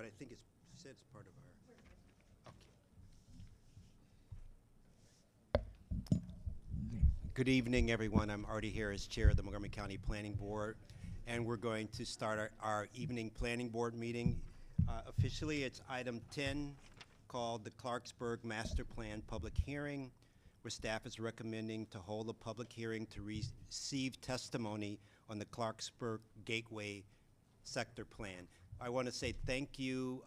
but I think it's said it's part of our. Okay. Good evening, everyone. I'm already here as chair of the Montgomery County Planning Board, and we're going to start our evening planning board meeting. Officially, it's item 10, called the Clarksburg Master Plan Public Hearing, where staff is recommending to hold a public hearing to receive testimony on the Clarksburg Gateway Sector Plan. I want to say thank you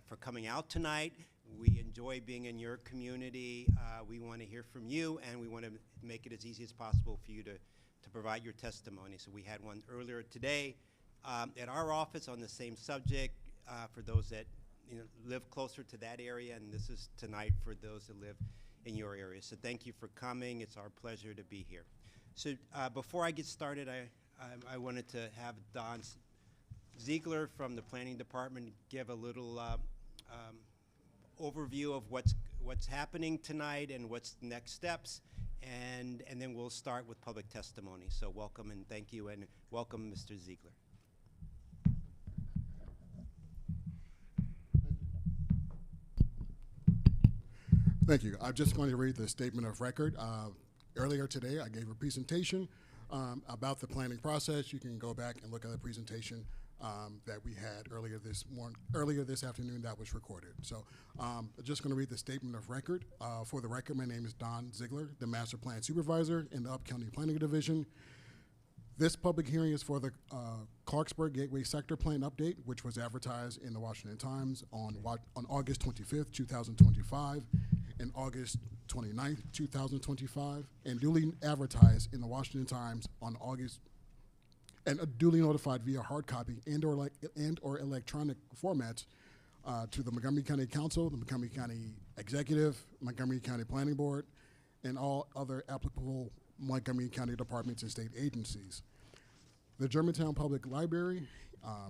for coming out tonight. We enjoy being in your community. We want to hear from you, and we want to make it as easy as possible for you to provide your testimony. So we had one earlier today at our office on the same subject for those that live closer to that area, and this is tonight for those that live in your area. So thank you for coming. It's our pleasure to be here. So before I get started, I wanted to have Don Ziegler from the Planning Department give a little overview of what's happening tonight and what's the next steps, and then we'll start with public testimony. So welcome and thank you, and welcome, Mr. Ziegler. Thank you. I'm just going to read the statement of record. Earlier today, I gave a presentation about the planning process. You can go back and look at the presentation that we had earlier this afternoon that was recorded. So I'm just going to read the statement of record. For the record, my name is Don Ziegler, the Master Plan Supervisor in the Up County Planning Division. This public hearing is for the Clarksburg Gateway Sector Plan update, which was advertised in the Washington Times on August 25th, 2025, and August 29th, 2025, and duly advertised in the Washington Times on August, and duly notified via hard copy and/or electronic formats to the Montgomery County Council, the Montgomery County Executive, Montgomery County Planning Board, and all other applicable Montgomery County departments and state agencies. The Germantown Public Library,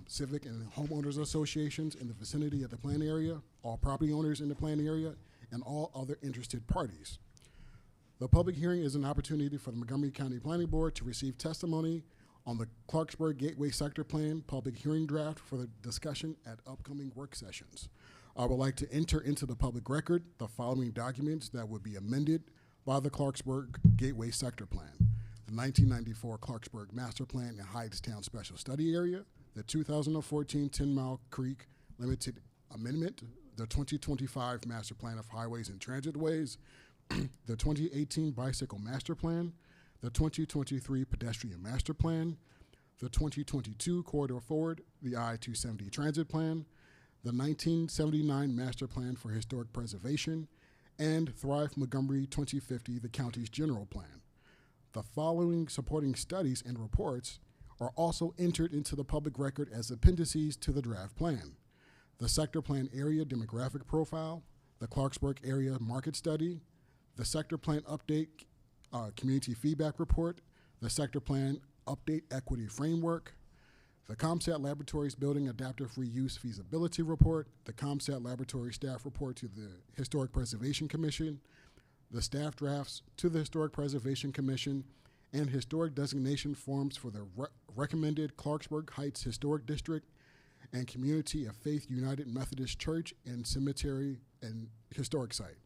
civic and homeowners associations in the vicinity of the plan area, all property owners in the plan area, and all other interested parties. The public hearing is an opportunity for the Montgomery County Planning Board to receive testimony on the Clarksburg Gateway Sector Plan public hearing draft for the discussion at upcoming work sessions. I would like to enter into the public record the following documents that would be amended by the Clarksburg Gateway Sector Plan: the 1994 Clarksburg Master Plan and Hydestown Special Study Area, the 2014 10 Mile Creek Limited Amendment, the 2025 Master Plan of Highways and Transitways, the 2018 Bicycle Master Plan, the 2023 Pedestrian Master Plan, the 2022 Corridor Forward, the I-270 Transit Plan, the 1979 Master Plan for Historic Preservation, and Thrive Montgomery 2050, the county's general plan. The following supporting studies and reports are also entered into the public record as appendices to the draft plan: the Sector Plan Area Demographic Profile, the Clarksburg Area Market Study, the Sector Plan Update Community Feedback Report, the Sector Plan Update Equity Framework, the ComStat Laboratories Building Adaptive Reuse Feasibility Report, the ComStat Laboratory Staff Report to the Historic Preservation Commission, the staff drafts to the Historic Preservation Commission, and historic designation forms for the recommended Clarksburg Heights Historic District and Community of Faith United Methodist Church and Cemetery and Historic Site,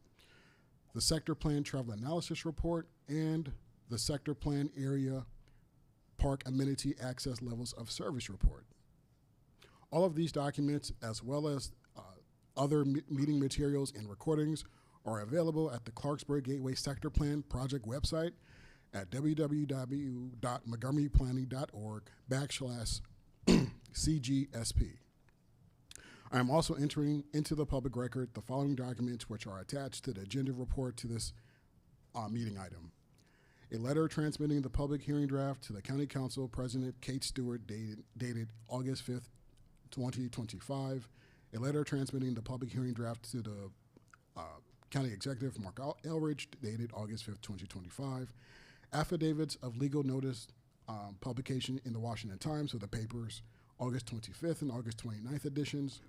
the Sector Plan Travel Analysis Report, and the Sector Plan Area Park Amenity Access Levels of Service Report. All of these documents, as well as other meeting materials and recordings, are available at the Clarksburg Gateway Sector Plan project website at www.montgomeryplanning.org/CGSP. I am also entering into the public record the following documents which are attached to the agenda report to this meeting item: a letter transmitting the public hearing draft to the County Council President Kate Stewart dated August 5th, 2025, a letter transmitting the public hearing draft to the County Executive Mark Elridge dated August 5th, 2025, affidavits of legal notice publication in the Washington Times with the papers August 25th and August 29th editions,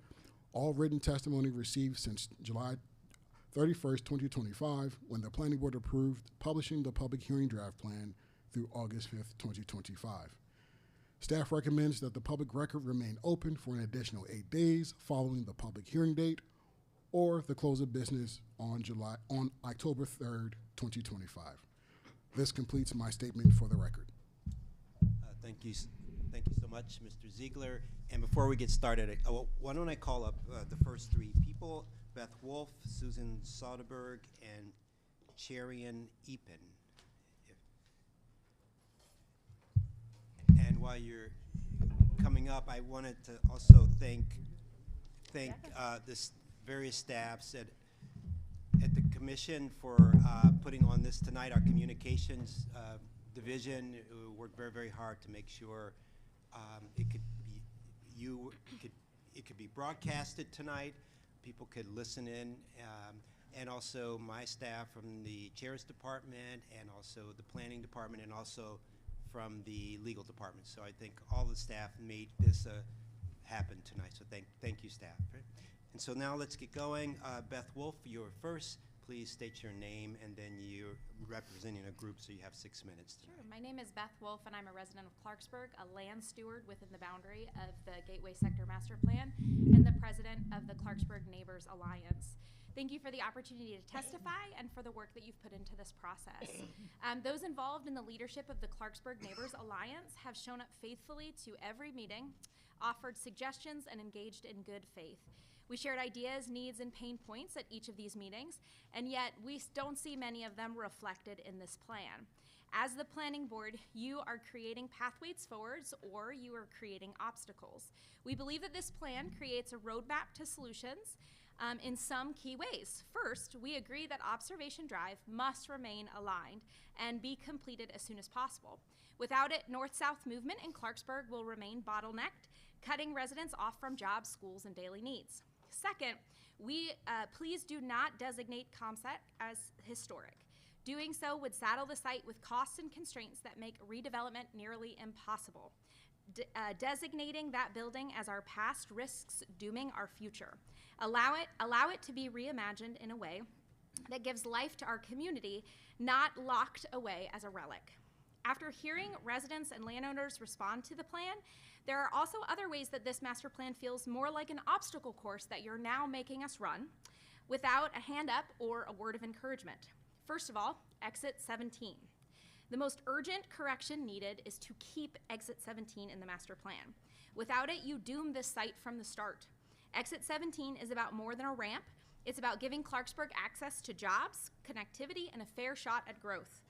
all written testimony received since July 31st, 2025, when the Planning Board approved publishing the public hearing draft plan through August 5th, 2025. Staff recommends that the public record remain open for an additional 8 days following the public hearing date or the close of business on October 3rd, 2025. This completes my statement for the record. Thank you so much, Mr. Ziegler. And before we get started, why don't I call up the first three people, Beth Wolf, Susan Soderberg, and Cherian Epen. And while you're coming up, I wanted to also thank this various staffs at the commission for putting on this tonight. Our communications division worked very, very hard to make sure it could be broadcasted tonight. People could listen in, and also my staff from the chair's department, and also the planning department, and also from the legal department. So I think all the staff made this happen tonight. So thank you, staff. And so now let's get going. Beth Wolf, you're first. Please state your name, and then you're representing a group, so you have 6 minutes tonight. Sure. My name is Beth Wolf, and I'm a resident of Clarksburg, a land steward within the boundary of the Gateway Sector Master Plan, and the president of the Clarksburg Neighbors Alliance. Thank you for the opportunity to testify and for the work that you've put into this process. Those involved in the leadership of the Clarksburg Neighbors Alliance have shown up faithfully to every meeting, offered suggestions, and engaged in good faith. We shared ideas, needs, and pain points at each of these meetings, and yet we don't see many of them reflected in this plan. As the planning board, you are creating pathways forwards or you are creating obstacles. We believe that this plan creates a roadmap to solutions in some key ways. First, we agree that Observation Drive must remain aligned and be completed as soon as possible. Without it, north-south movement in Clarksburg will remain bottlenecked, cutting residents off from jobs, schools, and daily needs. Second, please do not designate ComSat as historic. Doing so would saddle the site with costs and constraints that make redevelopment nearly impossible. Designating that building as our past risks dooming our future. Allow it to be reimagined in a way that gives life to our community, not locked away as a relic. After hearing residents and landowners respond to the plan, there are also other ways that this master plan feels more like an obstacle course that you're now making us run without a hand up or a word of encouragement. First of all, exit 17. The most urgent correction needed is to keep exit 17 in the master plan. Without it, you doom this site from the start. Exit 17 is about more than a ramp. It's about giving Clarksburg access to jobs, connectivity, and a fair shot at growth.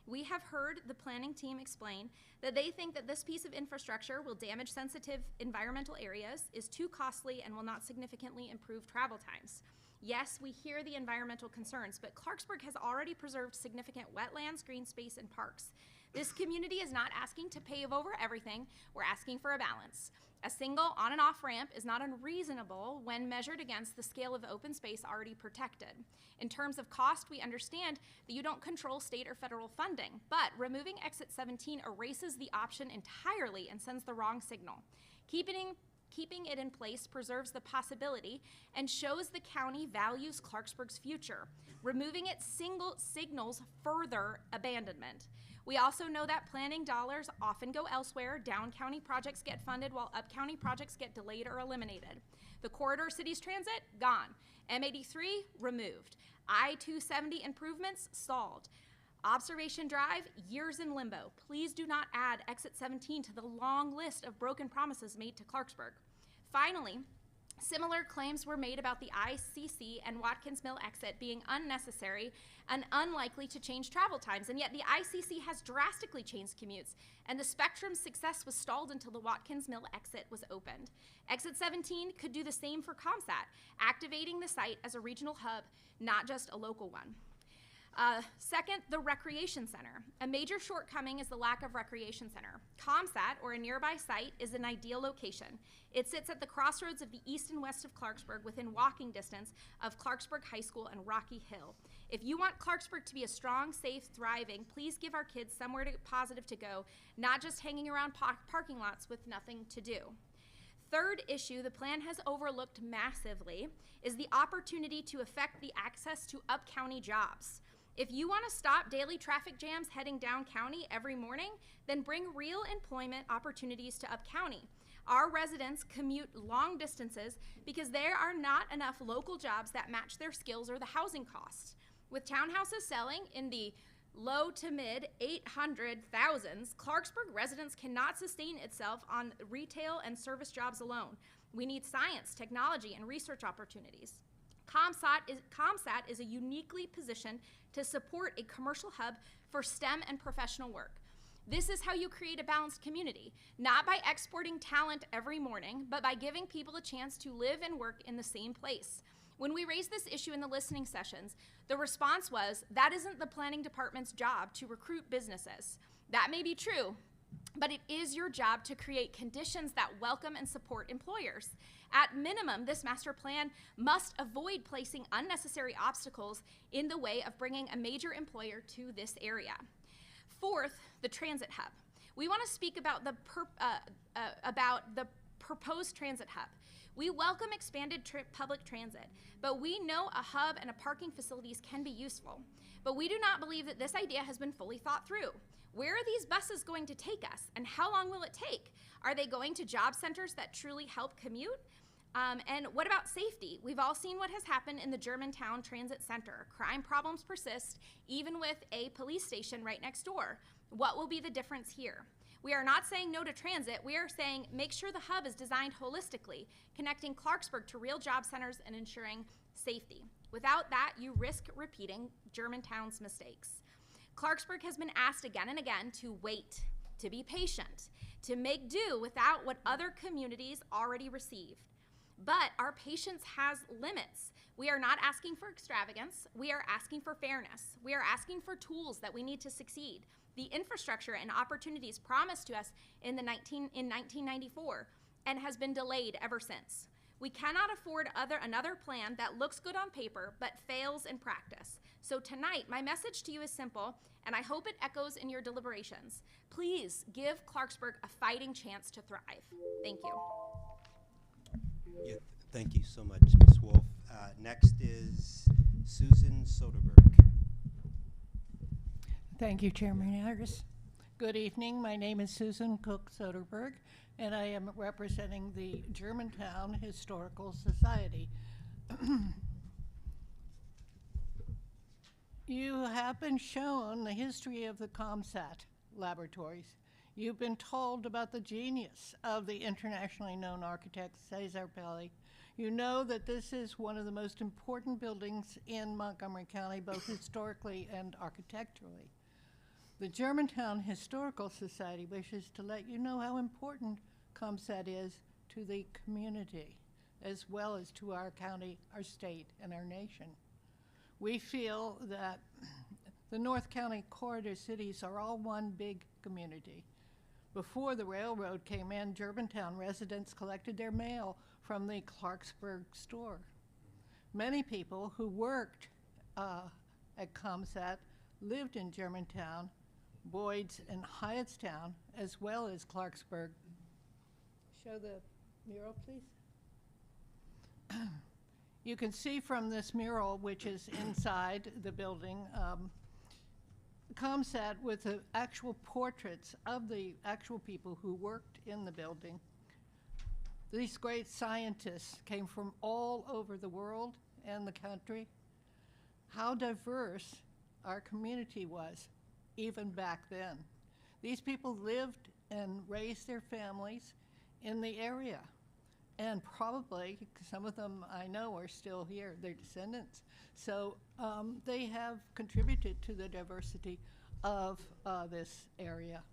We have heard the planning team explain that they think that this piece of infrastructure will damage sensitive environmental areas, is too costly, and will not significantly improve travel times. Yes, we hear the environmental concerns, but Clarksburg has already preserved significant wetlands, green space, and parks. This community is not asking to pave over everything. We're asking for a balance. A single on and off ramp is not unreasonable when measured against the scale of open space already protected. In terms of cost, we understand that you don't control state or federal funding, but removing exit 17 erases the option entirely and sends the wrong signal. Keeping it in place preserves the possibility and shows the county values Clarksburg's future. Removing it signals further abandonment. We also know that planning dollars often go elsewhere. Down county projects get funded while up county projects get delayed or eliminated. The corridor cities transit, gone. M83, removed. I-270 improvements, stalled. Observation Drive, years in limbo. Please do not add exit 17 to the long list of broken promises made to Clarksburg. Finally, similar claims were made about the ICC and Watkins Mill exit being unnecessary and unlikely to change travel times, and yet the ICC has drastically changed commutes, and the Spectrum's success was stalled until the Watkins Mill exit was opened. Exit 17 could do the same for ComSat, activating the site as a regional hub, not just a local one. Second, the recreation center. A major shortcoming is the lack of recreation center. ComSat, or a nearby site, is an ideal location. It sits at the crossroads of the east and west of Clarksburg, within walking distance of Clarksburg High School and Rocky Hill. If you want Clarksburg to be a strong, safe, thriving, please give our kids somewhere positive to go, not just hanging around parking lots with nothing to do. Third issue the plan has overlooked massively is the opportunity to affect the access to up-county jobs. If you want to stop daily traffic jams heading down county every morning, then bring real employment opportunities to Up County. Our residents commute long distances because there are not enough local jobs that match their skills or the housing costs. With townhouses selling in the low to mid 800,000s, Clarksburg residents cannot sustain itself on retail and service jobs alone. We need science, technology, and research opportunities. ComSat is a uniquely positioned to support a commercial hub for STEM and professional work. This is how you create a balanced community, not by exporting talent every morning, but by giving people a chance to live and work in the same place. When we raised this issue in the listening sessions, the response was, that isn't the planning department's job to recruit businesses. That may be true, but it is your job to create conditions that welcome and support employers. At minimum, this master plan must avoid placing unnecessary obstacles in the way of bringing a major employer to this area. Fourth, the transit hub. We want to speak about the proposed transit hub. We welcome expanded public transit, but we know a hub and a parking facilities can be useful. But we do not believe that this idea has been fully thought through. Where are these buses going to take us, and how long will it take? Are they going to job centers that truly help commute? And what about safety? We've all seen what has happened in the Germantown Transit Center. Crime problems persist, even with a police station right next door. What will be the difference here? We are not saying no to transit. We are saying make sure the hub is designed holistically, connecting Clarksburg to real job centers and ensuring safety. Without that, you risk repeating Germantown's mistakes. Clarksburg has been asked again and again to wait, to be patient, to make do without what other communities already received. But our patience has limits. We are not asking for extravagance. We are asking for fairness. We are asking for tools that we need to succeed. The infrastructure and opportunities promised to us in 1994 and has been delayed ever since. We cannot afford another plan that looks good on paper but fails in practice. So tonight, my message to you is simple, and I hope it echoes in your deliberations. Please give Clarksburg a fighting chance to thrive. Thank you. Yeah, thank you so much, Ms. Wolf. Next is Susan Soderberg. Thank you, Chairman Harris. Good evening. My name is Susan Cook Soderberg, and I am representing the Germantown Historical Society. You have been shown the history of the ComSat laboratories. You've been told about the genius of the internationally known architect Cesar Pelli. You know that this is one of the most important buildings in Montgomery County, both historically and architecturally. The Germantown Historical Society wishes to let you know how important ComSat is to the community, as well as to our county, our state, and our nation. We feel that the North County corridor cities are all one big community. Before the railroad came in, Germantown residents collected their mail from the Clarksburg store. Many people who worked at ComSat lived in Germantown, Boyd's, and Hyattstown, as well as Clarksburg. Show the mural, please. You can see from this mural, which is inside the building, ComSat with the actual portraits of the actual people who worked in the building. These great scientists came from all over the world and the country. How diverse our community was, even back then. These people lived and raised their families in the area. And probably, some of them I know are still here, their descendants. So they have contributed to the diversity of this area.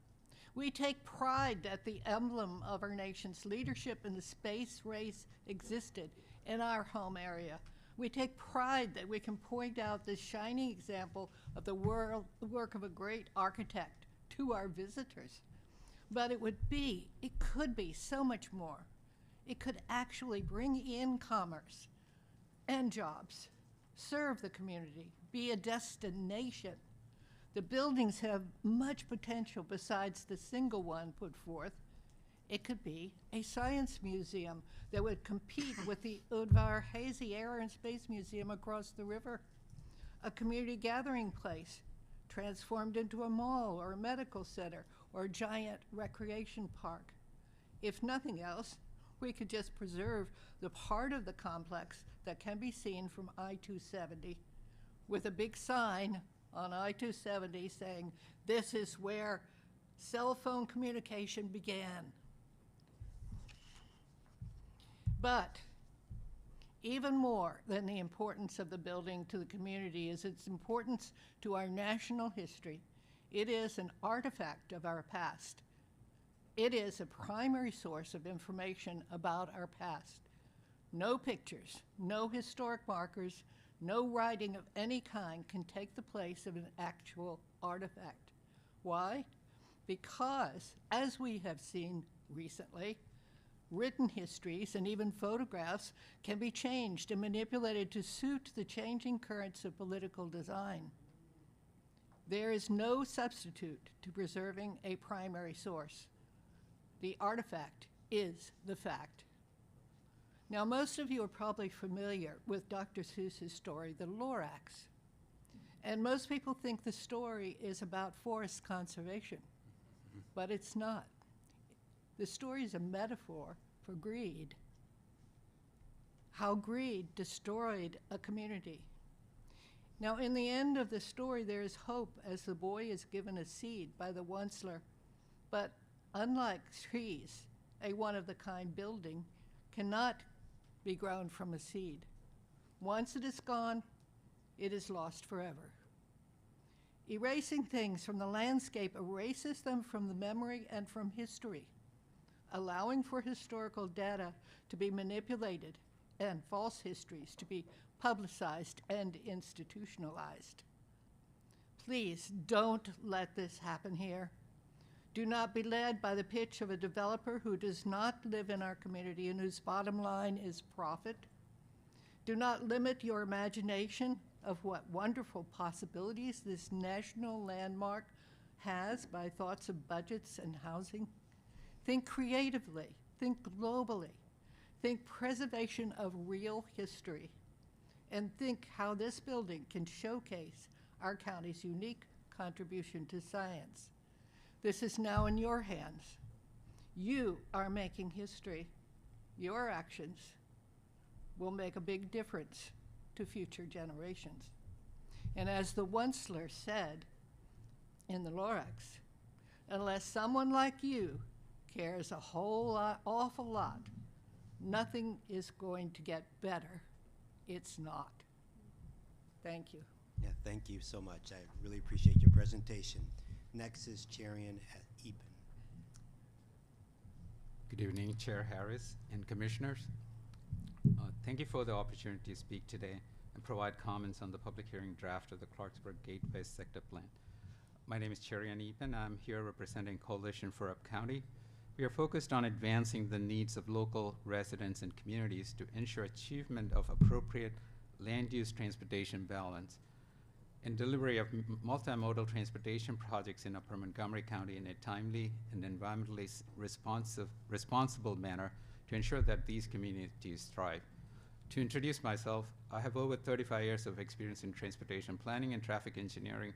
We take pride that the emblem of our nation's leadership in the space race existed in our home area. We take pride that we can point out this shining example of the work of a great architect to our visitors. But it could be so much more. It could actually bring in commerce and jobs, serve the community, be a destination. The buildings have much potential besides the single one put forth. It could be a science museum that would compete with the Udvar Hazy Air and Space Museum across the river. a community gathering place transformed into a mall or a medical center or a giant recreation park. If nothing else, we could just preserve the part of the complex that can be seen from I-270 with a big sign on I-270 saying, "This is where cell phone communication began." But even more than the importance of the building to the community is its importance to our national history. It is an artifact of our past. It is a primary source of information about our past. No pictures, no historic markers, no writing of any kind can take the place of an actual artifact. Why? Because, as we have seen recently, written histories and even photographs can be changed and manipulated to suit the changing currents of political design. There is no substitute to preserving a primary source. The artifact is the fact. Now, most of you are probably familiar with Dr. Seuss's story, The Lorax. And most people think the story is about forest conservation, but it's not. The story is a metaphor for greed, how greed destroyed a community. Now, in the end of the story, there is hope as the boy is given a seed by the Onceler. But unlike trees, a one-of-the-kind building cannot be grown from a seed. Once it is gone, it is lost forever. Erasing things from the landscape erases them from the memory and from history, allowing for historical data to be manipulated and false histories to be publicized and institutionalized. Please don't let this happen here. Do not be led by the pitch of a developer who does not live in our community and whose bottom line is profit. Do not limit your imagination of what wonderful possibilities this national landmark has by thoughts of budgets and housing. Think creatively, think globally, think preservation of real history, and think how this building can showcase our county's unique contribution to science. This is now in your hands. You are making history. Your actions will make a big difference to future generations. And as the Onceler said in the Lorax, unless someone like you cares a whole lot, awful lot, nothing is going to get better. It's not. Thank you. Yeah, thank you so much. I really appreciate your presentation. Next is Cherian Eben. Good evening, Chair Harris and Commissioners. Thank you for the opportunity to speak today and provide comments on the public hearing draft of the Clarksburg Gateway Sector Plan. My name is Cherian Eben. I'm here representing Coalition for Up County. We are focused on advancing the needs of local residents and communities to ensure achievement of appropriate land use transportation balance and delivery of multimodal transportation projects in Upper Montgomery County in a timely and environmentally responsible manner to ensure that these communities thrive. To introduce myself, I have over 35 years of experience in transportation planning and traffic engineering,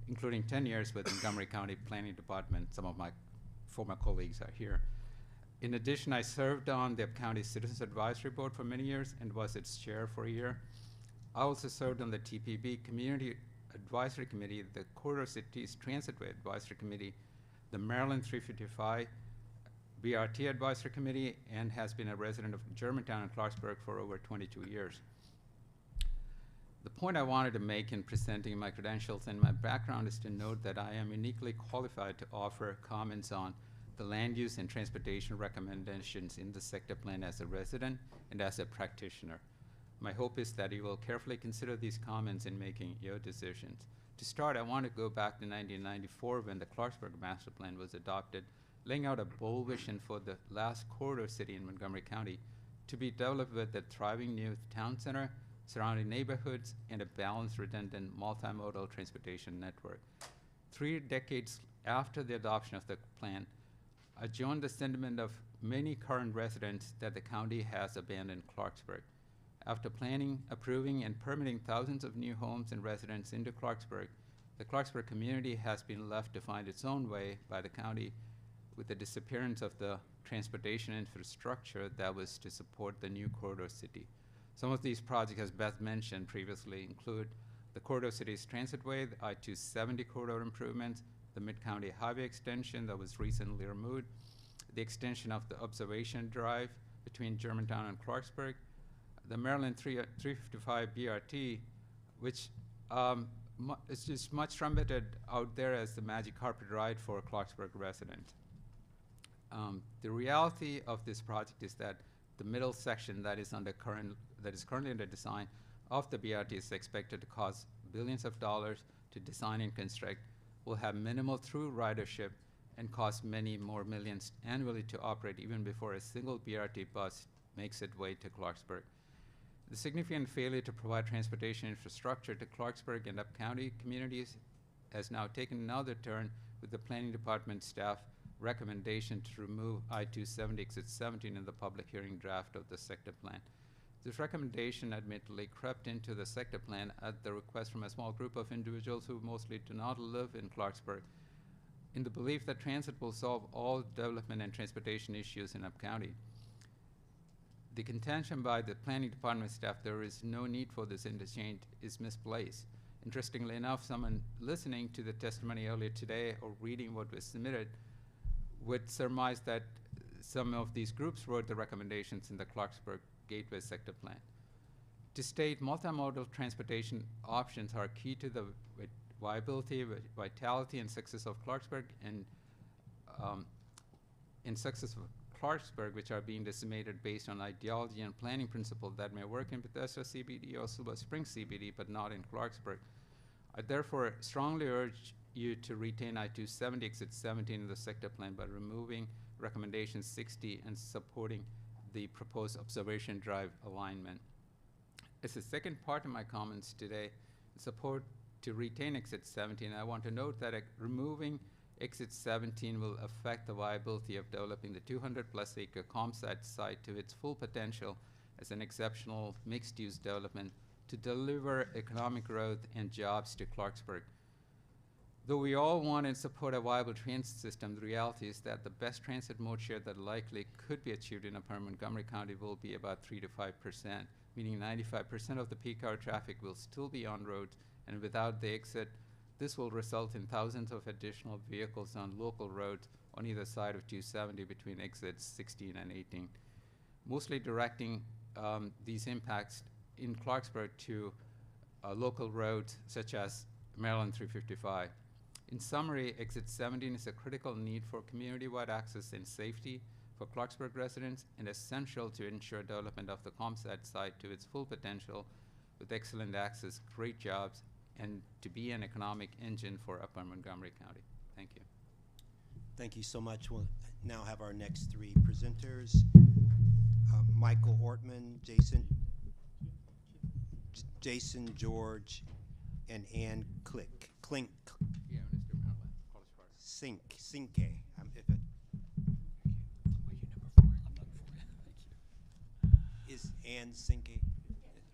including 10 years with Montgomery County Planning Department. Some of my former colleagues are here. In addition, I served on the County Citizens Advisory Board for many years and was its chair for a year. I also served on the TPB Community Advisory Committee, the Corridor Cities Transitway Advisory Committee, the Maryland 355 BRT Advisory Committee, and has been a resident of Germantown and Clarksburg for over 22 years. The point I wanted to make in presenting my credentials and my background is to note that I am uniquely qualified to offer comments on the land use and transportation recommendations in the sector plan as a resident and as a practitioner. My hope is that you will carefully consider these comments in making your decisions. To start, I want to go back to 1994 when the Clarksburg Master Plan was adopted, laying out a bold vision for the last corridor city in Montgomery County to be developed with a thriving new town center, surrounding neighborhoods, and a balanced, redundant, multimodal transportation network. 3 decades after the adoption of the plan, I joined the sentiment of many current residents that the county has abandoned Clarksburg. After planning, approving, and permitting thousands of new homes and residents into Clarksburg, the Clarksburg community has been left to find its own way by the county with the disappearance of the transportation infrastructure that was to support the new corridor city. Some of these projects, as Beth mentioned previously, include the Corridor City's Transitway, the I-270 corridor improvements, the Mid-County Highway extension that was recently removed, the extension of the Observation Drive between Germantown and Clarksburg, the Maryland 355 BRT, which is just much trumpeted out there as the magic carpet ride for a Clarksburg resident. The reality of this project is that the middle section that is currently under design of the BRT is expected to cost billions of dollars to design and construct, will have minimal through ridership, and cost many more millions annually to operate even before a single BRT bus makes its way to Clarksburg. The significant failure to provide transportation infrastructure to Clarksburg and up-county communities has now taken another turn with the Planning Department staff recommendation to remove I-270 Exit 17 in the public hearing draft of the sector plan. This recommendation admittedly crept into the sector plan at the request from a small group of individuals who mostly do not live in Clarksburg, in the belief that transit will solve all development and transportation issues in up-county. The contention by the Planning Department staff there is no need for this interchange is misplaced. Interestingly enough, someone listening to the testimony earlier today or reading what was submitted would surmise that some of these groups wrote the recommendations in the Clarksburg Gateway Sector Plan. To state, multimodal transportation options are key to the viability, vitality, and success of Clarksburg, and in success of Clarksburg, which are being decimated based on ideology and planning principles that may work in Bethesda CBD or Silver Spring CBD, but not in Clarksburg. I therefore strongly urge you to retain I-270 Exit 17 in the sector plan by removing recommendation 60 and supporting the proposed Observation Drive alignment. As the second part of my comments today, support to retain Exit 17, I want to note that removing Exit 17 will affect the viability of developing the 200-plus acre ComSat site to its full potential as an exceptional mixed-use development to deliver economic growth and jobs to Clarksburg. Though we all want and support a viable transit system, the reality is that the best transit mode share that likely could be achieved in upper Montgomery County will be about 3 to 5%, meaning 95% of the peak hour traffic will still be on roads, and without the exit, this will result in thousands of additional vehicles on local roads on either side of 270 between exits 16 and 18, mostly directing these impacts in Clarksburg to local roads such as Maryland 355. In summary, Exit 17 is a critical need for community-wide access and safety for Clarksburg residents and essential to ensure development of the ComSat site to its full potential with excellent access, great jobs, and to be an economic engine for upper Montgomery County. Thank you. Thank you so much. We'll now have our next three presenters. Michael Ortman, Jason George, and Ann Klink. Yeah, Mr. Mallett, call us first. Sinke. Is Ann Sinke?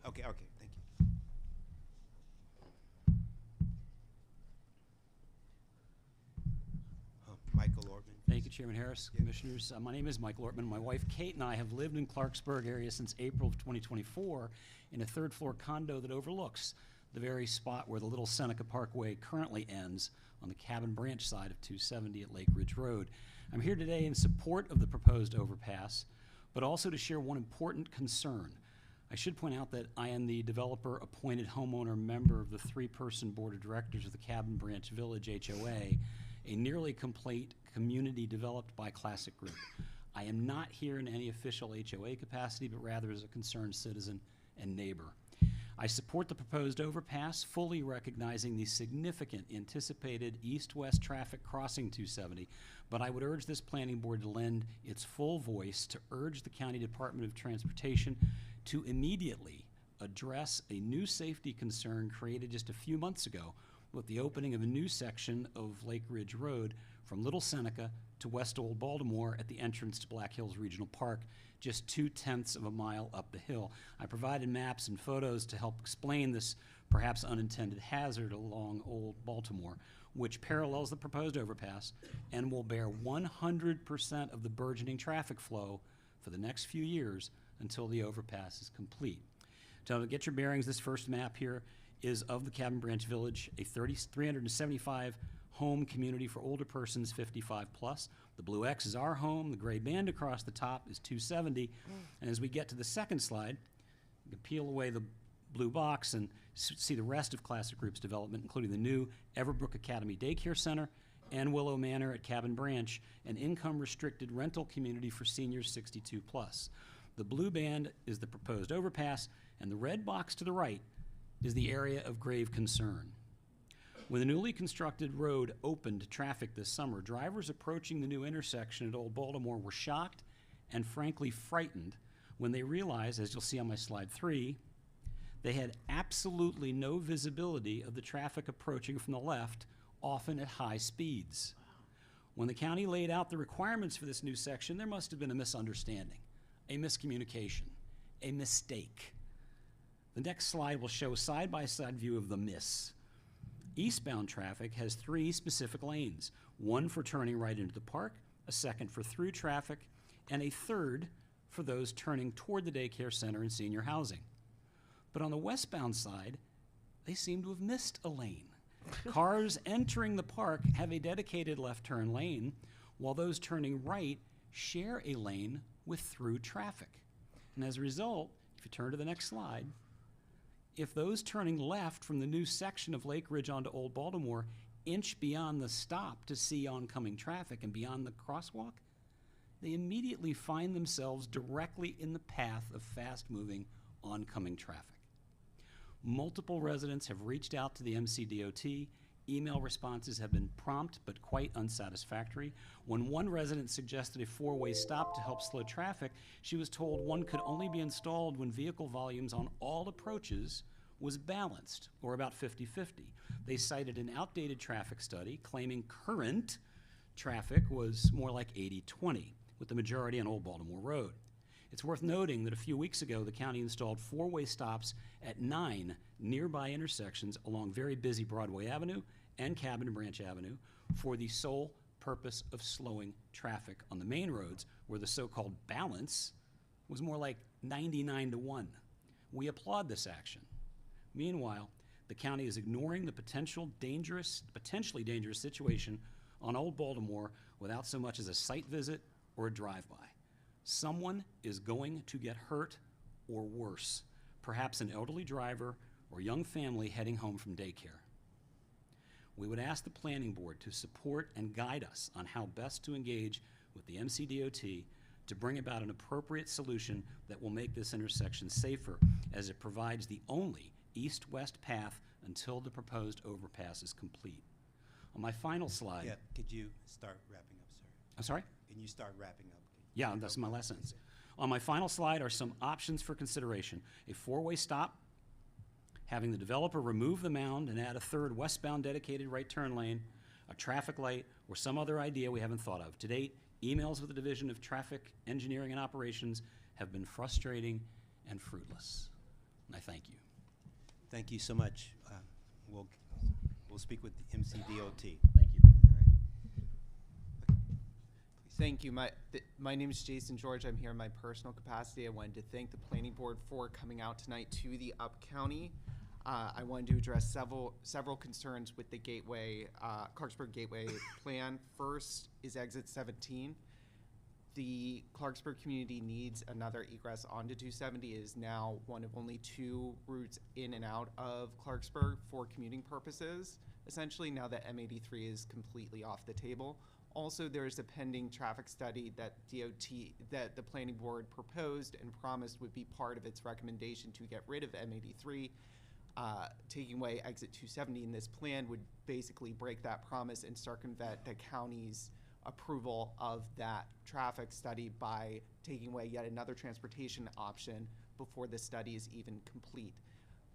Okay, thank you. Michael Ortman. Thank you, Chairman Harris, Commissioners. My name is Michael Ortman. My wife, Kate, and I have lived in Clarksburg area since April of 2024 in a third-floor condo that overlooks the very spot where the Little Seneca Parkway currently ends on the Cabin Branch side of 270 at Lake Ridge Road. I'm here today in support of the proposed overpass, but also to share one important concern. I should point out that I am the developer-appointed homeowner member of the three-person board of directors of the Cabin Branch Village HOA, a nearly complete community developed by Classic Group. I am not here in any official HOA capacity, but rather as a concerned citizen and neighbor. I support the proposed overpass, fully recognizing the significant anticipated east-west traffic crossing 270, but I would urge this planning board to lend its full voice to urge the County Department of Transportation to immediately address a new safety concern created just a few months ago with the opening of a new section of Lake Ridge Road from Little Seneca to West Old Baltimore at the entrance to Black Hills Regional Park just 0.2 of a mile up the hill. I provided maps and photos to help explain this perhaps unintended hazard along Old Baltimore, which parallels the proposed overpass and will bear 100% of the burgeoning traffic flow for the next few years until the overpass is complete. To get your bearings, this first map here is of the Cabin Branch Village, a 375 home community for older persons 55 plus. The blue X is our home, the gray band across the top is 270. And as we get to the second slide, you can peel away the blue box and see the rest of Classic Group's development, including the new Everbrook Academy Daycare Center and Willow Manor at Cabin Branch, an income-restricted rental community for seniors 62 plus. The blue band is the proposed overpass, and the red box to the right is the area of grave concern. When the newly constructed road opened to traffic this summer, drivers approaching the new intersection at Old Baltimore were shocked and frankly frightened when they realized, as you'll see on my slide 3, they had absolutely no visibility of the traffic approaching from the left, often at high speeds. When the county laid out the requirements for this new section, there must have been a misunderstanding, a miscommunication, a mistake. The next slide will show a side-by-side view of the miss. Eastbound traffic has 3 specific lanes, one for turning right into the park, a second for through traffic, and a third for those turning toward the daycare center and senior housing. But on the westbound side, they seem to have missed a lane. Cars entering the park have a dedicated left turn lane, while those turning right share a lane with through traffic. And as a result, if you turn to the next slide, if those turning left from the new section of Lake Ridge onto Old Baltimore inch beyond the stop to see oncoming traffic and beyond the crosswalk, they immediately find themselves directly in the path of fast-moving oncoming traffic. Multiple residents have reached out to the MCDOT. Email responses have been prompt but quite unsatisfactory. When one resident suggested a 4-way stop to help slow traffic, she was told one could only be installed when vehicle volumes on all approaches was balanced, or about 50-50. They cited an outdated traffic study claiming current traffic was more like 80-20, with the majority on Old Baltimore Road. It's worth noting that a few weeks ago, the county installed 4-way stops at 9 nearby intersections along very busy Broadway Avenue and Cabin Branch Avenue for the sole purpose of slowing traffic on the main roads, where the so-called balance was more like 99-1. We applaud this action. Meanwhile, the county is ignoring the potentially dangerous situation on Old Baltimore without so much as a site visit or a drive-by. Someone is going to get hurt or worse, perhaps an elderly driver or young family heading home from daycare. We would ask the planning board to support and guide us on how best to engage with the MCDOT to bring about an appropriate solution that will make this intersection safer, as it provides the only east-west path until the proposed overpass is complete. On my final slide. Yeah, could you start wrapping up, sir? I'm sorry? Can you start wrapping up? Yeah, that's my last sentence. On my final slide are some options for consideration. A 4-way stop, having the developer remove the mound and add a third westbound dedicated right turn lane, a traffic light, or some other idea we haven't thought of. To date, emails with the Division of Traffic Engineering and Operations have been frustrating and fruitless. And I thank you. Thank you so much. We'll speak with the MCDOT. Thank you. Thank you. My name is Jason George. I'm here in my personal capacity. I wanted to thank the planning board for coming out tonight to the Up County. I wanted to address several concerns with the Gateway, Clarksburg Gateway plan. First is exit 17. The Clarksburg community needs another egress onto 270. It is now one of only 2 routes in and out of Clarksburg for commuting purposes, essentially, now that M83 is completely off the table. Also, there is a pending traffic study that that the planning board proposed and promised would be part of its recommendation to get rid of M83. Taking away exit 270 in this plan would basically break that promise and circumvent the county's approval of that traffic study by taking away yet another transportation option before the study is even complete.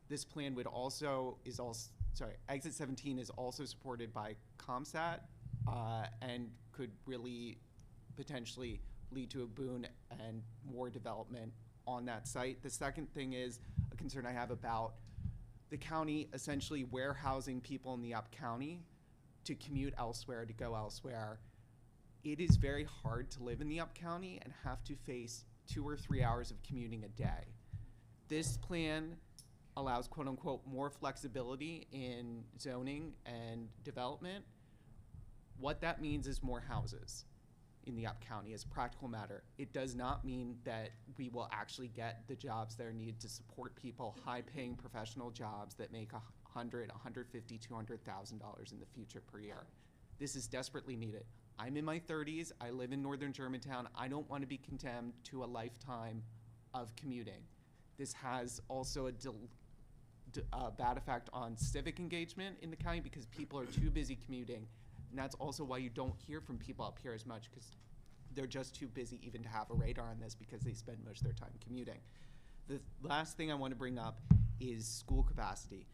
This plan would exit 17 is also supported by ComSat and could really potentially lead to a boon and more development on that site. The second thing is a concern I have about the county essentially warehousing people in the up county to commute elsewhere, to go elsewhere. It is very hard to live in the up county and have to face 2 or 3 hours of commuting a day. This plan allows quote unquote more flexibility in zoning and development. What that means is more houses in the up county as a practical matter. It does not mean that we will actually get the jobs that are needed to support people, high-paying professional jobs that make $100,000, $150,000, $200,000 in the future per year. This is desperately needed. I'm in my 30s. I live in northern Germantown. I don't want to be condemned to a lifetime of commuting. This has also a bad effect on civic engagement in the county because people are too busy commuting. And that's also why you don't hear from people up here as much, because they're just too busy even to have a radar on this because they spend most of their time commuting. The last thing I want to bring up is school capacity.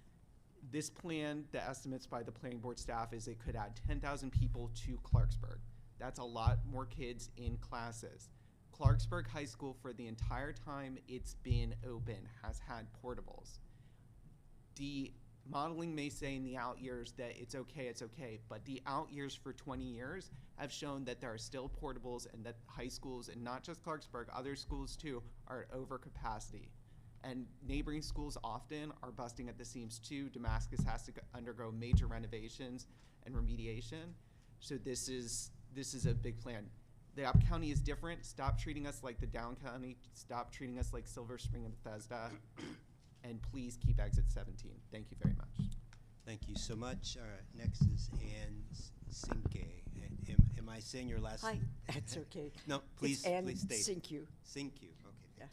This plan, the estimates by the planning board staff is it could add 10,000 people to Clarksburg. That's a lot more kids in classes. Clarksburg High School, for the entire time it's been open, has had portables. The modeling may say in the out years that it's okay, but the out years for 20 years have shown that there are still portables and that high schools, and not just Clarksburg, other schools too, are at over capacity. And neighboring schools often are busting at the seams too. Damascus has to undergo major renovations and remediation. So this is a big plan. The up county is different. Stop treating us like the down county. Stop treating us like Silver Spring and Bethesda. And please keep exit 17. Thank you very much. Thank you so much. Next is Ann Sinke. Am I saying your last Hi, name? that's okay. No, please, It's Ann please state. Sinku. Sink you. Okay,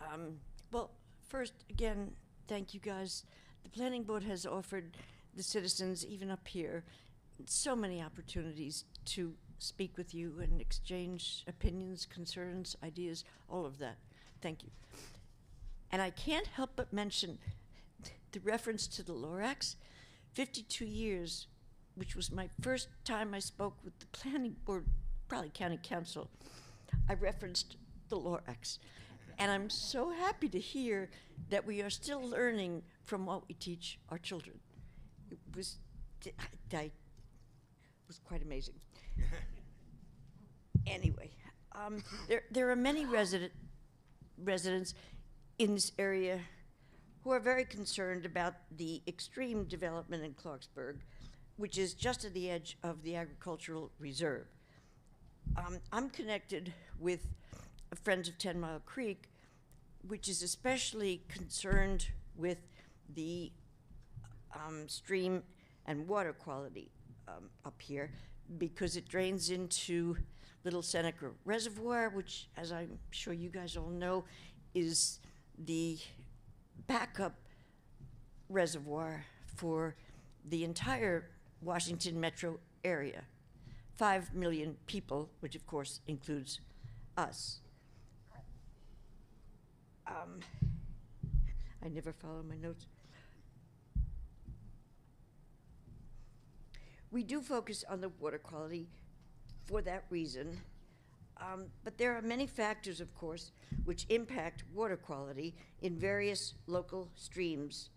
thank you. Well, first, again, thank you guys. The planning board has offered the citizens, even up here, so many opportunities to speak with you and exchange opinions, concerns, ideas, all of that. Thank you. And I can't help but mention the reference to the Lorax. 52 years, which was my first time I spoke with the planning board, probably county council, I referenced the Lorax. And I'm so happy to hear that we are still learning from what we teach our children. It was quite amazing. Anyway, there are many residents in this area who are very concerned about the extreme development in Clarksburg, which is just at the edge of the agricultural reserve. I'm connected with Friends of 10 Mile Creek, which is especially concerned with the stream and water quality up here, because it drains into Little Seneca Reservoir, which, as I'm sure you guys all know, is the backup reservoir for the entire Washington metro area. 5 million people, which of course includes us. I never follow my notes. We do focus on the water quality for that reason, but there are many factors, of course, which impact water quality in various local streams.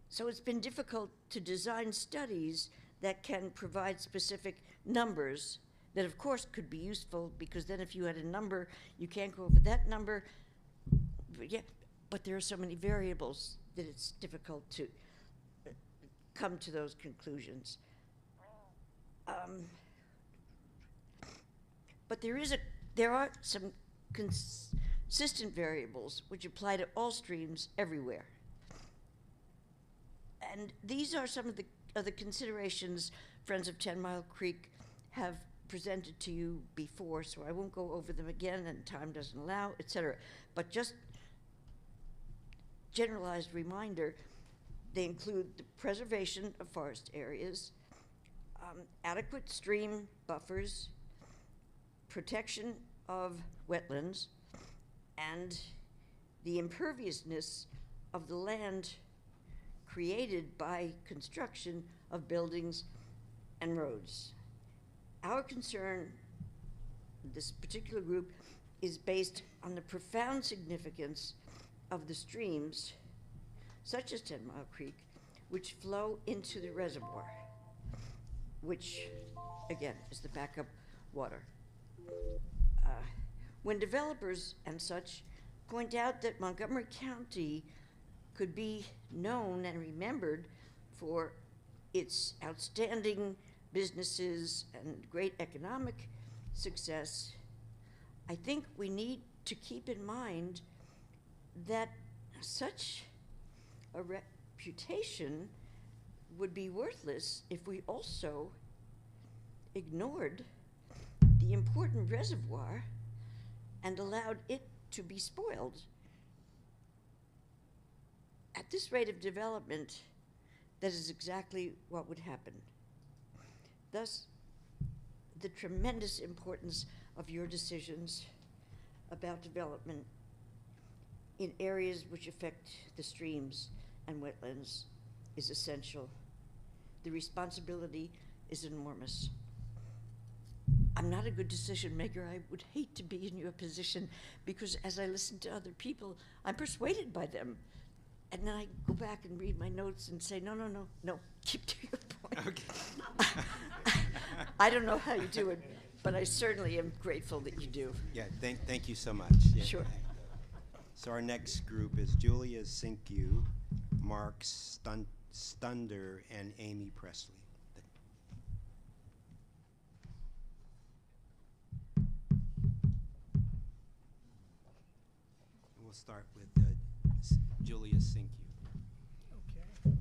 So it's been difficult to design studies that can provide specific numbers that, of course, could be useful, because then if you had a number, you can't go over that number. But there are so many variables that it's difficult to come to those conclusions. But there are some consistent variables which apply to all streams everywhere. And these are some of the considerations Friends of 10 Mile Creek have presented to you before, so I won't go over them again, and time doesn't allow, etc. But just generalized reminder, they include the preservation of forest areas, adequate stream buffers, protection of wetlands, and the imperviousness of the land created by construction of buildings and roads. Our concern this particular group is based on the profound significance of the streams, such as 10 Mile Creek, which flow into the reservoir, which, again, is the backup water. When developers and such point out that Montgomery County could be known and remembered for its outstanding businesses and great economic success, I think we need to keep in mind that such a reputation would be worthless if we also ignored the important reservoir and allowed it to be spoiled. At this rate of development, that is exactly what would happen. Thus, the tremendous importance of your decisions about development in areas which affect the streams and wetlands is essential. The responsibility is enormous. I'm not a good decision maker. I would hate to be in your position because as I listen to other people, I'm persuaded by them. And then I go back and read my notes and say, no, keep to your point. Okay. I don't know how you do it, but I certainly am grateful that you do. Yeah, thank you so much. Yeah. Sure. So our next group is Julia Sinkyu, Mark Stunder, and Amy Presley. We'll start with Julia Sinkyu. Okay,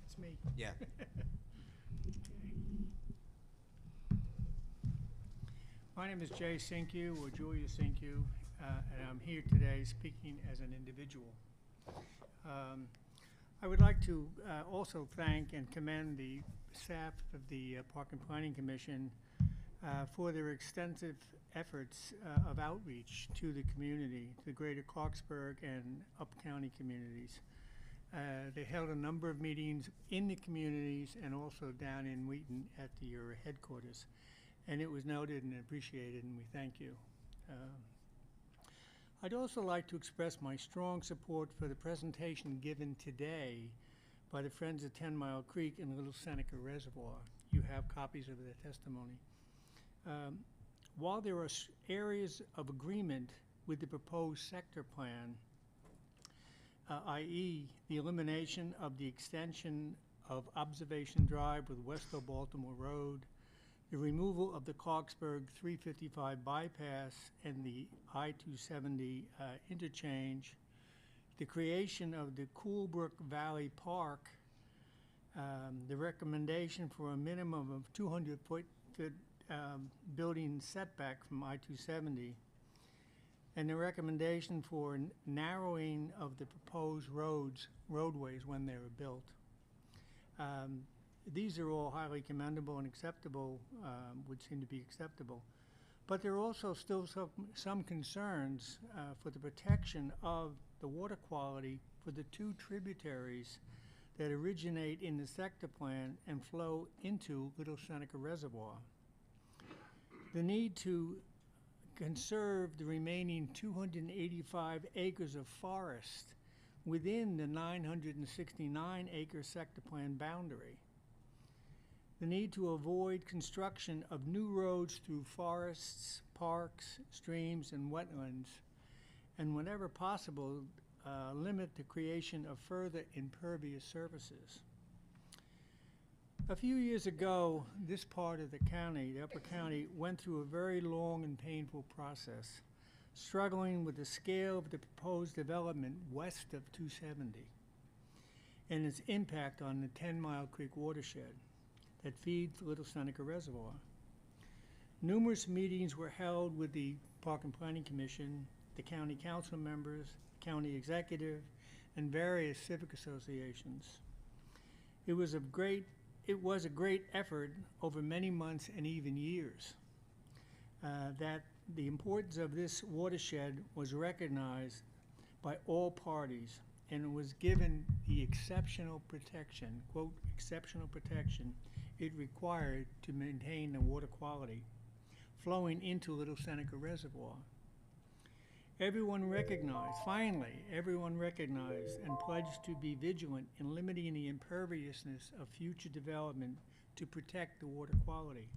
it's me. Yeah. My name is Jay Sinkyu, or Julia Sinkyu, and I'm here today speaking as an individual. I would like to also thank and commend the staff of the Park and Planning Commission for their extensive efforts of outreach to the community, to the greater Clarksburg and up-county communities. They held a number of meetings in the communities and also down in Wheaton at your headquarters. And it was noted and appreciated, and we thank you. I'd also like to express my strong support for the presentation given today by the Friends of 10 Mile Creek and Little Seneca Reservoir. You have copies of their testimony. While there are areas of agreement with the proposed sector plan, i.e. the elimination of the extension of Observation Drive with Westo Baltimore Road, the removal of the Clarksburg 355 bypass and the I-270 interchange, the creation of the Coolbrook Valley Park, the recommendation for a minimum of 200-foot building setback from I-270, and the recommendation for narrowing of the proposed roadways when they were built. These are all highly commendable and acceptable, would seem to be acceptable. But there are also still some concerns for the protection of the water quality for the two tributaries that originate in the sector plan and flow into Little Seneca Reservoir. The need to conserve the remaining 285 acres of forest within the 969-acre sector plan boundary. The need to avoid construction of new roads through forests, parks, streams, and wetlands, and whenever possible, limit the creation of further impervious surfaces. A few years ago, this part of the county, the Upper County, went through a very long and painful process, struggling with the scale of the proposed development west of 270 and its impact on the 10 Mile Creek watershed that feeds Little Seneca Reservoir. Numerous meetings were held with the Park and Planning Commission, the county council members, county executive, and various civic associations. It was a great effort over many months and even years that the importance of this watershed was recognized by all parties and was given the exceptional protection, quote, exceptional protection it required to maintain the water quality flowing into Little Seneca Reservoir. Everyone recognized, finally, everyone recognized and pledged to be vigilant in limiting the imperviousness of future development to protect the water quality.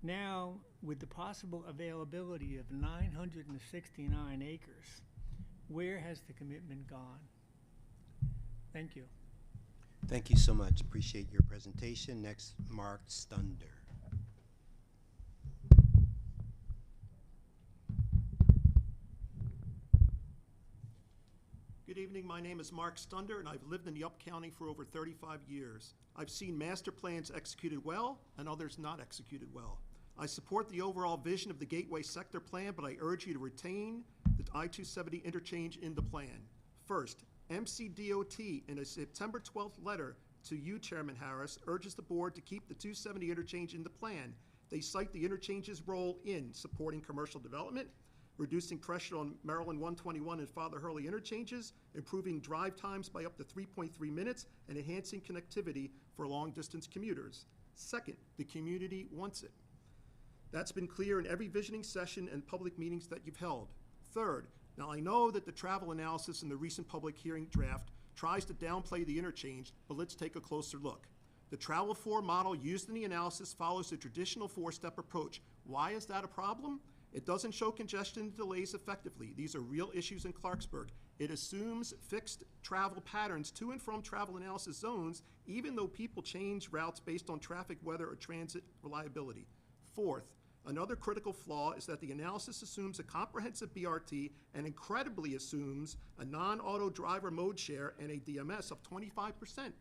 Now, with the possible availability of 969 acres, where has the commitment gone? Thank you. Thank you so much. Appreciate your presentation. Next, Mark Stunder. Good evening. My name is Mark Stunder, and I've lived in the Up County for over 35 years. I've seen master plans executed well and others not executed well. I support the overall vision of the Gateway Sector Plan, but I urge you to retain the I-270 interchange in the plan. First, MCDOT, in a September 12th letter to you, Chairman Harris, urges the board to keep the 270 interchange in the plan. They cite the interchange's role in supporting commercial development, reducing pressure on Maryland 121 and Father Hurley interchanges, improving drive times by up to 3.3 minutes, and enhancing connectivity for long-distance commuters. Second, the community wants it. That's been clear in every visioning session and public meetings that you've held. Third, now I know that the travel analysis in the recent public hearing draft tries to downplay the interchange, but let's take a closer look. The Travel 4 model used in the analysis follows the traditional four-step approach. Why is that a problem? It doesn't show congestion and delays effectively. These are real issues in Clarksburg. It assumes fixed travel patterns to and from travel analysis zones, even though people change routes based on traffic, weather, or transit reliability. Fourth, another critical flaw is that the analysis assumes a comprehensive BRT and incredibly assumes a non-auto driver mode share and a DMS of 25%.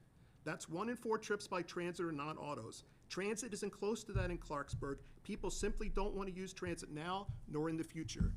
That's 1 in 4 trips by transit or non-autos. Transit isn't close to that in Clarksburg. People simply don't want to use transit now nor in the future.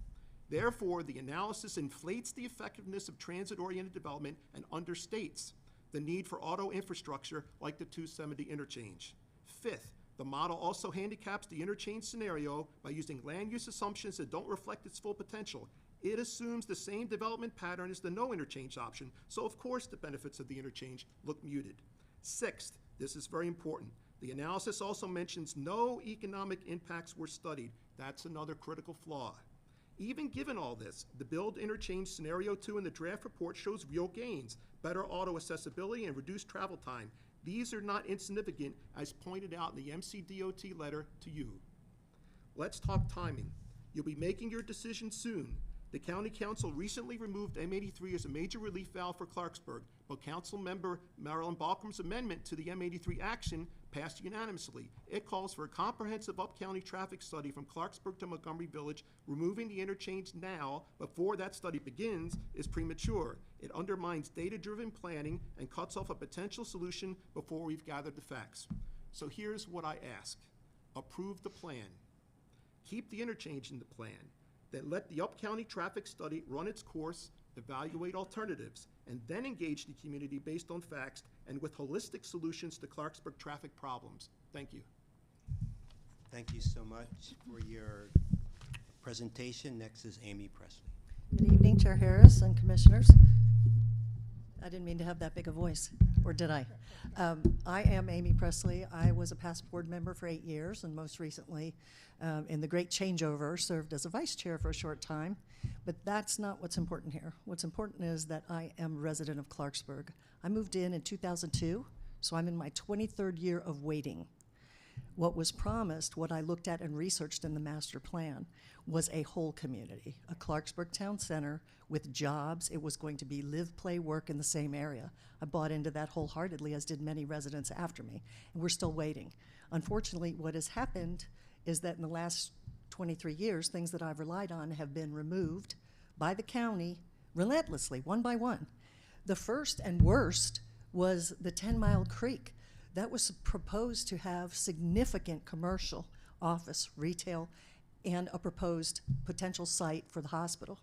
Therefore, the analysis inflates the effectiveness of transit-oriented development and understates the need for auto infrastructure like the 270 interchange. Fifth, the model also handicaps the interchange scenario by using land use assumptions that don't reflect its full potential. It assumes the same development pattern as the no interchange option, so of course the benefits of the interchange look muted. Sixth, this is very important, the analysis also mentions no economic impacts were studied. That's another critical flaw. Even given all this, the build interchange scenario 2 in the draft report shows real gains, better auto accessibility and reduced travel time. These are not insignificant, as pointed out in the MCDOT letter to you. Let's talk timing. You'll be making your decision soon. The County Council recently removed M83 as a major relief valve for Clarksburg, but Council Member Marilyn Balcom's amendment to the M83 action passed unanimously. It calls for a comprehensive up-county traffic study from Clarksburg to Montgomery Village. Removing the interchange now, before that study begins, is premature. It undermines data-driven planning and cuts off a potential solution before we've gathered the facts. So here's what I ask. Approve the plan. Keep the interchange in the plan. Then let the up-county traffic study run its course, evaluate alternatives, and then engage the community based on facts and with holistic solutions to Clarksburg traffic problems. Thank you. Thank you so much for your presentation. Next is Amy Presley. Good evening, Chair Harris and Commissioners. I didn't mean to have that big a voice, or did I? I am Amy Presley. I was a past board member for 8 years, and most recently, in the great changeover, served as a vice chair for a short time. But that's not what's important here. What's important is that I am a resident of Clarksburg. I moved in 2002, so I'm in my 23rd year of waiting. What was promised, what I looked at and researched in the master plan, was a whole community, a Clarksburg town center with jobs. It was going to be live, play, work in the same area. I bought into that wholeheartedly, as did many residents after me, and we're still waiting. Unfortunately, what has happened is that in the last 23 years, things that I've relied on have been removed by the county relentlessly, one by one. The first and worst was the 10 Mile Creek. That was proposed to have significant commercial, office, retail, and a proposed potential site for the hospital.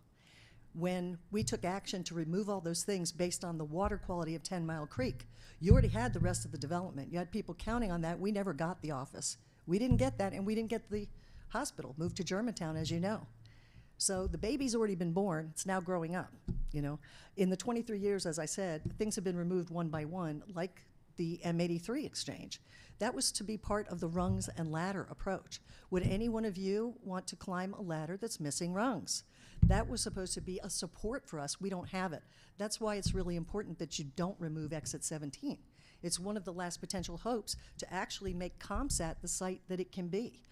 When we took action to remove all those things based on the water quality of 10 Mile Creek, you already had the rest of the development. You had people counting on that. We never got the office. We didn't get that, and we didn't get the hospital, moved to Germantown, as you know. So the baby's already been born. It's now growing up, you know. In the 23 years, as I said, things have been removed one by one, like the M83 exchange. That was to be part of the rungs and ladder approach. Would any one of you want to climb a ladder that's missing rungs? That was supposed to be a support for us. We don't have it. That's why it's really important that you don't remove exit 17. It's one of the last potential hopes to actually make ComSat the site that it can be.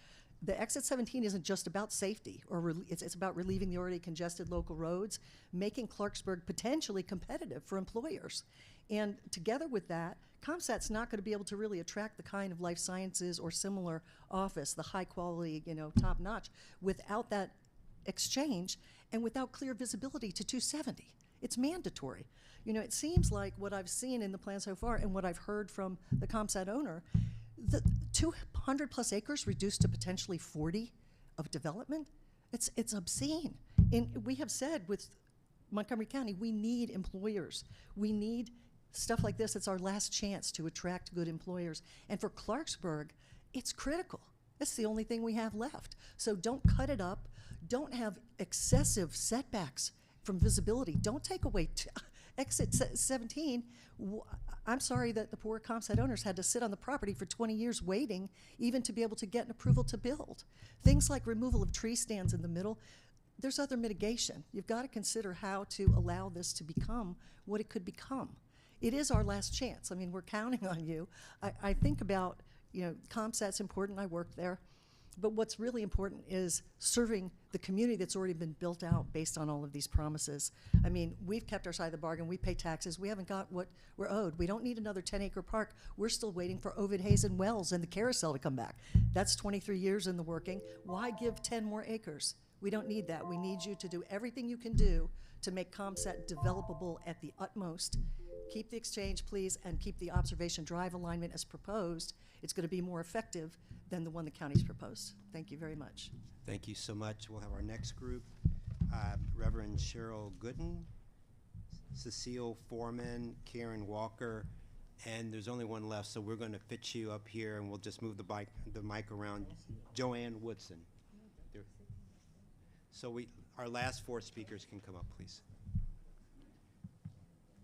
The exit 17 isn't just about safety, or it's about relieving the already congested local roads, making Clarksburg potentially competitive for employers. And together with that, ComSat's not going to be able to really attract the kind of life sciences or similar office, the high quality, top notch, without that exchange and without clear visibility to 270. It's mandatory. It seems like what I've seen in the plan so far and what I've heard from the ComSat owner, the 200 plus acres reduced to potentially 40 of development, it's obscene. And we have said with Montgomery County, we need employers. We need stuff like this. It's our last chance to attract good employers. And for Clarksburg, it's critical. It's the only thing we have left. So don't cut it up. Don't have excessive setbacks from visibility. Don't take away exit 17. I'm sorry that the poor ComSat owners had to sit on the property for 20 years waiting even to be able to get an approval to build. Things like removal of tree stands in the middle, there's other mitigation. You've got to consider how to allow this to become what it could become. It is our last chance. I mean, we're counting on you. I think about, ComSat's important. I work there. But what's really important is serving the community that's already been built out based on all of these promises. I mean, we've kept our side of the bargain. We pay taxes. We haven't got what we're owed. We don't need another 10-acre park. We're still waiting for Ovid Hayes and Wells and the carousel to come back. That's 23 years in the working. Why give 10 more acres? We don't need that. We need you to do everything you can do to make ComSat developable at the utmost. Keep the exchange, please, and keep the observation drive alignment as proposed. It's going to be more effective than the one the county's proposed. Thank you very much. Thank you so much. We'll have our next group, Reverend Cheryl Gooden, Cecile Foreman, Karen Walker, and there's only one left, so we're going to fit you up here, and we'll just move the mic around. Joanne Woodson. There. So our last four speakers can come up, please.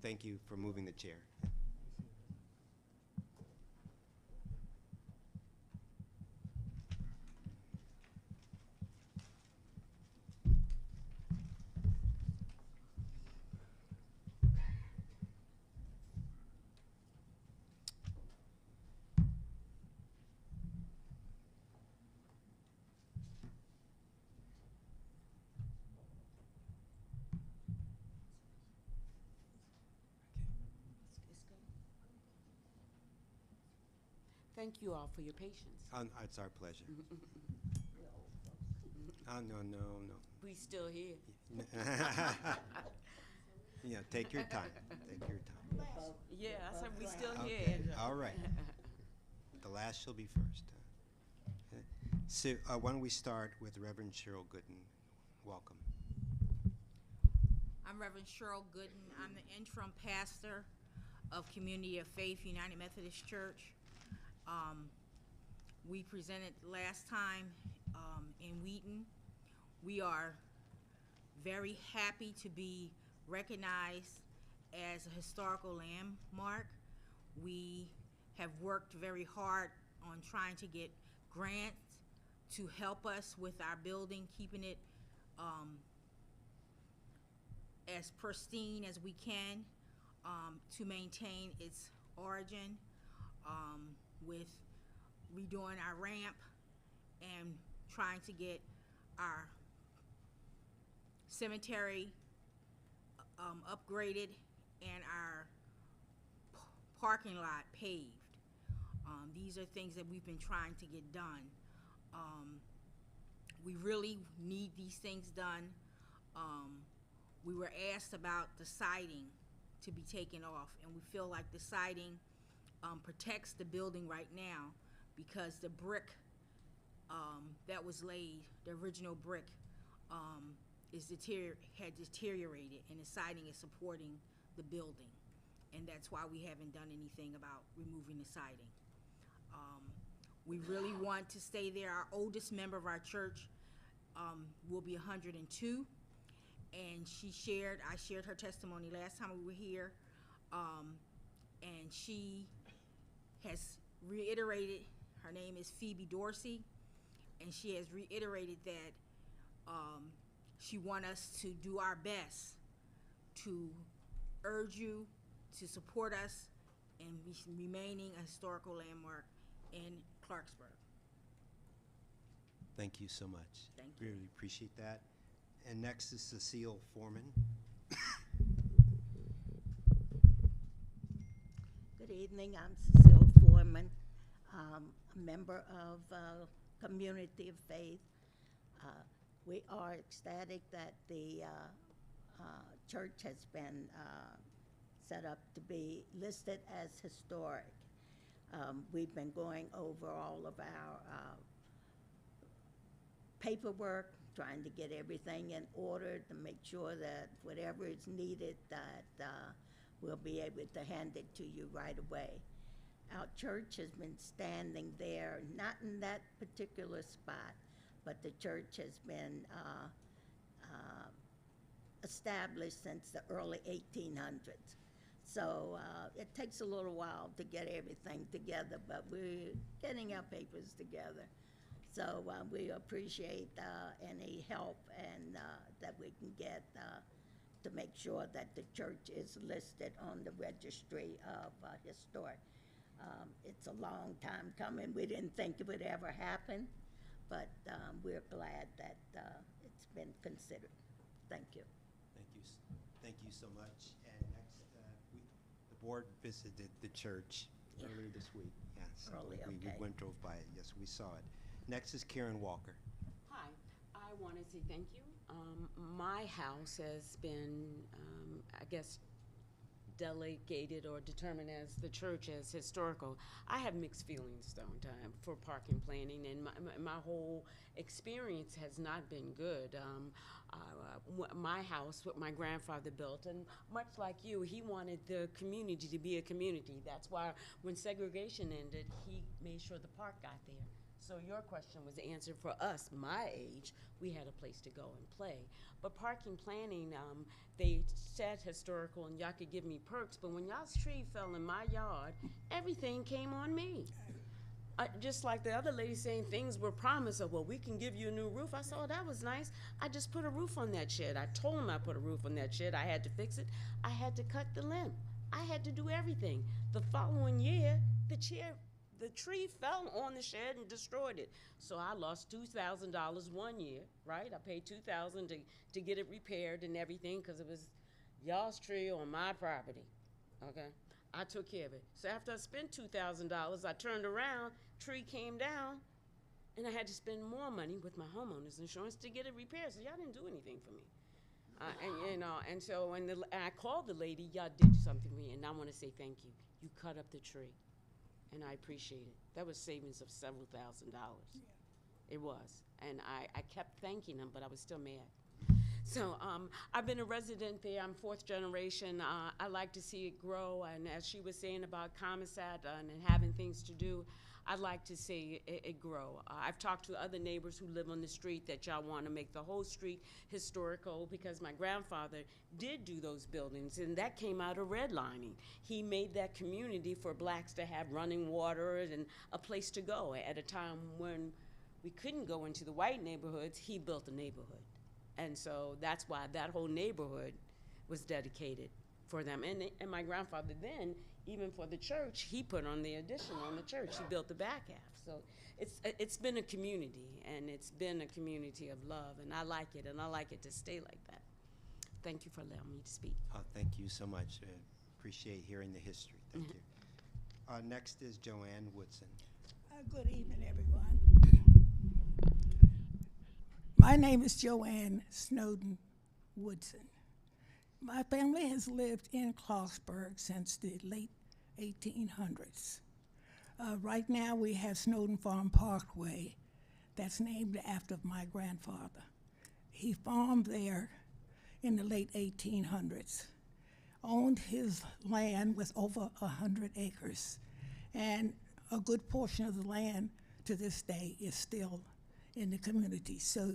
Thank you for moving the chair. Thank you all for your patience. It's our pleasure. No. We still here. Take your time. Take your time. Yeah, I said we still Okay. here. All right. The last shall be first. So why don't we start with Reverend Cheryl Gooden. Welcome. I'm Reverend Cheryl Gooden. I'm the interim pastor of Community of Faith United Methodist Church. We presented last time in Wheaton. We are very happy to be recognized as a historical landmark. We have worked very hard on trying to get grants to help us with our building, keeping it as pristine as we can to maintain its origin, with redoing our ramp and trying to get our cemetery upgraded and our parking lot paved. These are things that we've been trying to get done. We really need these things done. We were asked about the siding to be taken off, and we feel like the siding protects the building right now because the brick that was laid, the original brick, had deteriorated, and the siding is supporting the building, and that's why we haven't done anything about removing the siding. We really want to stay there. Our oldest member of our church will be 102, and I shared her testimony last time we were here, and she has reiterated, her name is Phoebe Dorsey, and she has reiterated that she wants us to do our best to urge you to support us in remaining a historical landmark in Clarksburg. Thank you so much. Thank you. Really appreciate that. And next is Cecile Foreman. Good evening, I'm Cecile Foreman, a member of Community of Faith. We are ecstatic that the church has been set up to be listed as historic. We've been going over all of our paperwork, trying to get everything in order to make sure that whatever is needed, that we'll be able to hand it to you right away. Our church has been standing there, not in that particular spot, but the church has been established since the early 1800s. So it takes a little while to get everything together, but we're getting our papers together. So we appreciate any help and that we can get to make sure that the church is listed on the registry of historic. It's a long time coming. We didn't think it would ever happen, but we're glad that it's been considered. Thank you. Thank you so much. And next, the board visited the church earlier this week. Yes, Early, we okay. went, drove by it. Yes, we saw it. Next is Karen Walker. Hi, I want to say thank you. My house has been, I guess, delegated or determined as the church as historical. I have mixed feelings, don't I, for parking planning, and my whole experience has not been good. My house, what my grandfather built, and much like you, he wanted the community to be a community. That's why when segregation ended, he made sure the park got there. So your question was answered for us, my age, we had a place to go and play. But parking planning, they said historical and y'all could give me perks, but when y'all's tree fell in my yard, everything came on me. Just like the other lady saying things were promised of, well, we can give you a new roof. I said, oh, that was nice. I just put a roof on that shed. I told him I put a roof on that shed. I had to fix it. I had to cut the limb. I had to do everything. The following year, the tree fell on the shed and destroyed it. So I lost $2,000 one year, right? I paid $2,000 to get it repaired and everything because it was y'all's tree on my property, okay? I took care of it. So after I spent $2,000, I turned around, tree came down, and I had to spend more money with my homeowner's insurance to get it repaired. So y'all didn't do anything for me. And so when I called the lady, y'all did something for me, and I want to say thank you. You cut up the tree, and I appreciate it. That was savings of several $1,000s. Yeah. It was, and I kept thanking them, but I was still mad. So I've been a resident there. I'm fourth generation. I like to see it grow, and as she was saying about Commissat and having things to do, I'd like to see it grow. I've talked to other neighbors who live on the street that y'all want to make the whole street historical because my grandfather did do those buildings, and that came out of redlining. He made that community for blacks to have running water and a place to go. At a time when we couldn't go into the white neighborhoods, he built a neighborhood. And so that's why that whole neighborhood was dedicated for them. And my grandfather then, even for the church, he put on the addition on the church. He built the back half. So it's been a community, and it's been a community of love, and I like it, and I like it to stay like that. Thank you for allowing me to speak. Thank you so much. Appreciate hearing the history. Thank you. Next is Joanne Woodson. Good evening, everyone. My name is Joanne Snowden Woodson. My family has lived in Clarksburg since the late 1800s. Right now we have Snowden Farm Parkway that's named after my grandfather. He farmed there in the late 1800s, owned his land with over 100 acres, and a good portion of the land to this day is still in the community. So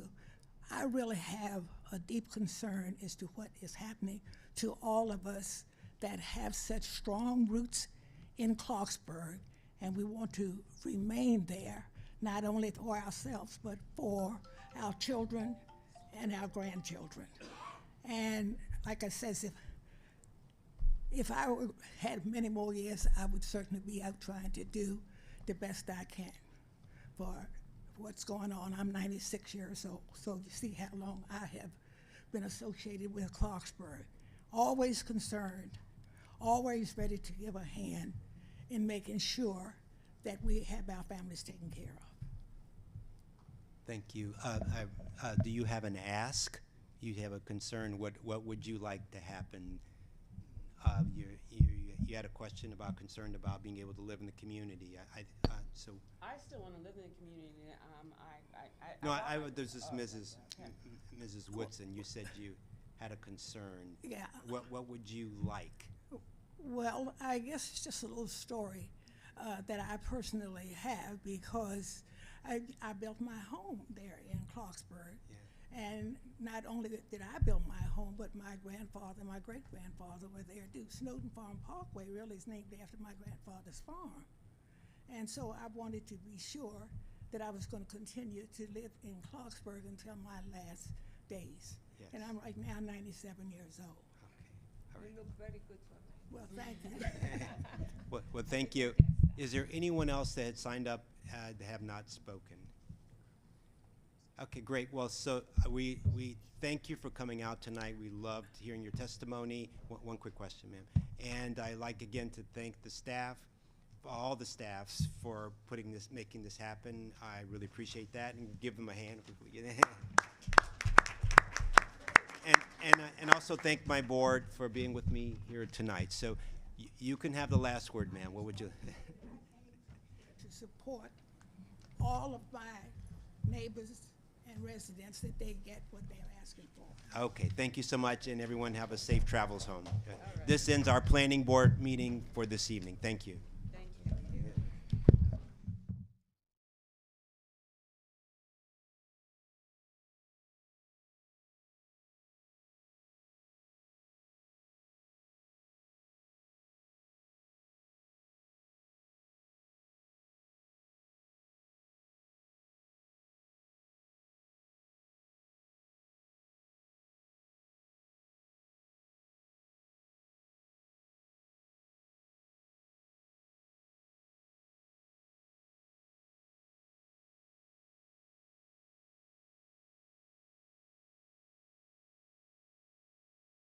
I really have a deep concern as to what is happening to all of us that have such strong roots in Clarksburg and we want to remain there, not only for ourselves, but for our children and our grandchildren. And like I says, if I had many more years, I would certainly be out trying to do the best I can for what's going on. I'm 96 years old, so you see how long I have been associated with Clarksburg. Always concerned, always ready to give a hand in making sure that we have our families taken care of. Thank you. Do you have an ask? You have a concern? What would you like to happen? You had a question about concerned about being able to live in the community. So. I still want to live in the community. There's this Mrs. Woodson. You said you had a concern. Yeah. What would you like? Well, I guess it's just a little story that I personally have, because I built my home there in Clarksburg. Yeah. And not only did I build my home, but my grandfather and my great-grandfather were there too. Snowden Farm Parkway really is named after my grandfather's farm. And so I wanted to be sure that I was going to continue to live in Clarksburg until my last days. Yes. And I'm right now 97 years old. Okay. All right. You look very good for me. Well, thank you. Well, thank you. Is there anyone else that had signed up that have not spoken? Okay, great. Well, so we thank you for coming out tonight. We loved hearing your testimony. One quick question, ma'am. And I'd like again to thank the staff, all the staffs, for making this happen. I really appreciate that, and give them a hand if we get it. And also thank my board for being with me here tonight. So you can have the last word, ma'am. What would you? To support all of my neighbors and residents, that they get what they're asking for. Okay, thank you so much, and everyone have a safe travels home. This ends our planning board meeting for this evening. Thank you.